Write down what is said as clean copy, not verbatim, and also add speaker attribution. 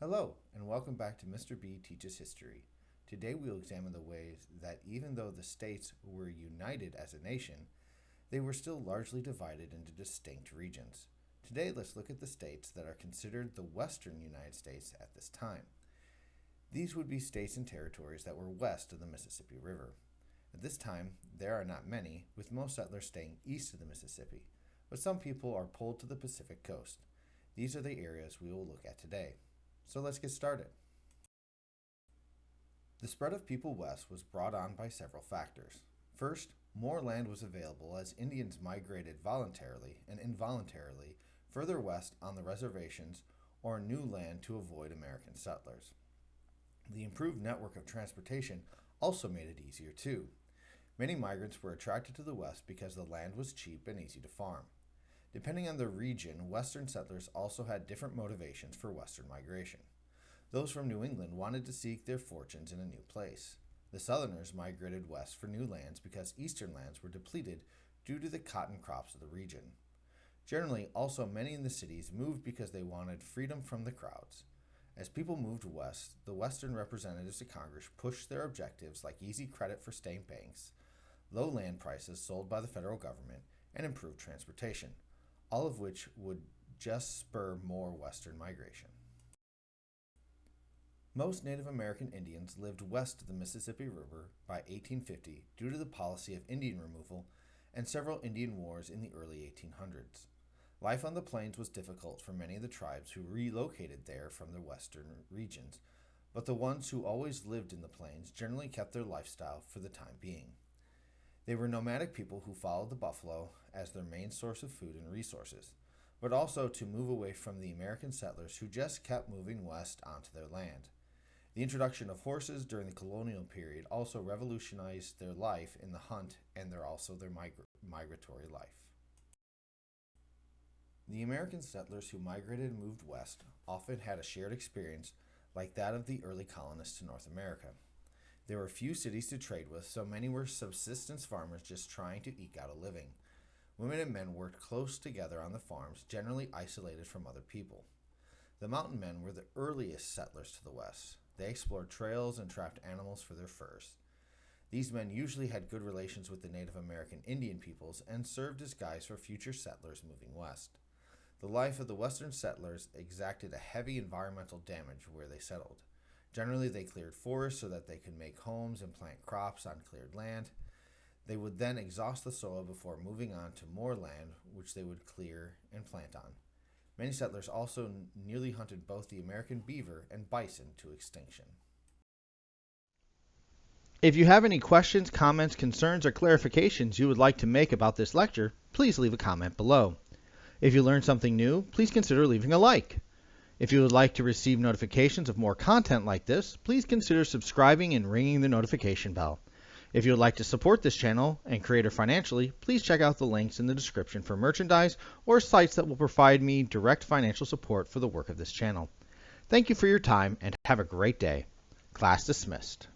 Speaker 1: Hello, and welcome back to Mr. B Teaches History. Today we will examine the ways that even though the states were united as a nation, they were still largely divided into distinct regions. Today let's look at the states that are considered the Western United States at this time. These would be states and territories that were west of the Mississippi River. At this time, there are not many, with most settlers staying east of the Mississippi, but some people are pulled to the Pacific coast. These are the areas we will look at today. So let's get started. The spread of people west was brought on by several factors. First, more land was available as Indians migrated voluntarily and involuntarily further west on the reservations or new land to avoid American settlers. The improved network of transportation also made it easier too. Many migrants were attracted to the west because the land was cheap and easy to farm. Depending on the region, Western settlers also had different motivations for Western migration. Those from New England wanted to seek their fortunes in a new place. The Southerners migrated west for new lands because Eastern lands were depleted due to the cotton crops of the region. Generally, also many in the cities moved because they wanted freedom from the crowds. As people moved west, the Western representatives to Congress pushed their objectives like easy credit for state banks, low land prices sold by the federal government, and improved transportation, all of which would just spur more Western migration. Most Native American Indians lived west of the Mississippi River by 1850 due to the policy of Indian removal and several Indian wars in the early 1800s. Life on the plains was difficult for many of the tribes who relocated there from the western regions, but the ones who always lived in the plains generally kept their lifestyle for the time being. They were nomadic people who followed the buffalo as their main source of food and resources, but also to move away from the American settlers who just kept moving west onto their land. The introduction of horses during the colonial period also revolutionized their life in the hunt and their migratory life. The American settlers who migrated and moved west often had a shared experience like that of the early colonists to North America. There were few cities to trade with, so many were subsistence farmers just trying to eke out a living. Women and men worked close together on the farms, generally isolated from other people. The mountain men were the earliest settlers to the west. They explored trails and trapped animals for their furs. These men usually had good relations with the Native American Indian peoples and served as guides for future settlers moving west. The life of the western settlers exacted a heavy environmental damage where they settled. Generally, they cleared forests so that they could make homes and plant crops on cleared land. They would then exhaust the soil before moving on to more land, which they would clear and plant on. Many settlers also nearly hunted both the American beaver and bison to extinction.
Speaker 2: If you have any questions, comments, concerns, or clarifications you would like to make about this lecture, please leave a comment below. If you learned something new, please consider leaving a like. If you would like to receive notifications of more content like this, please consider subscribing and ringing the notification bell. If you would like to support this channel and creator financially, please check out the links in the description for merchandise or sites that will provide me direct financial support for the work of this channel. Thank you for your time and have a great day. Class dismissed.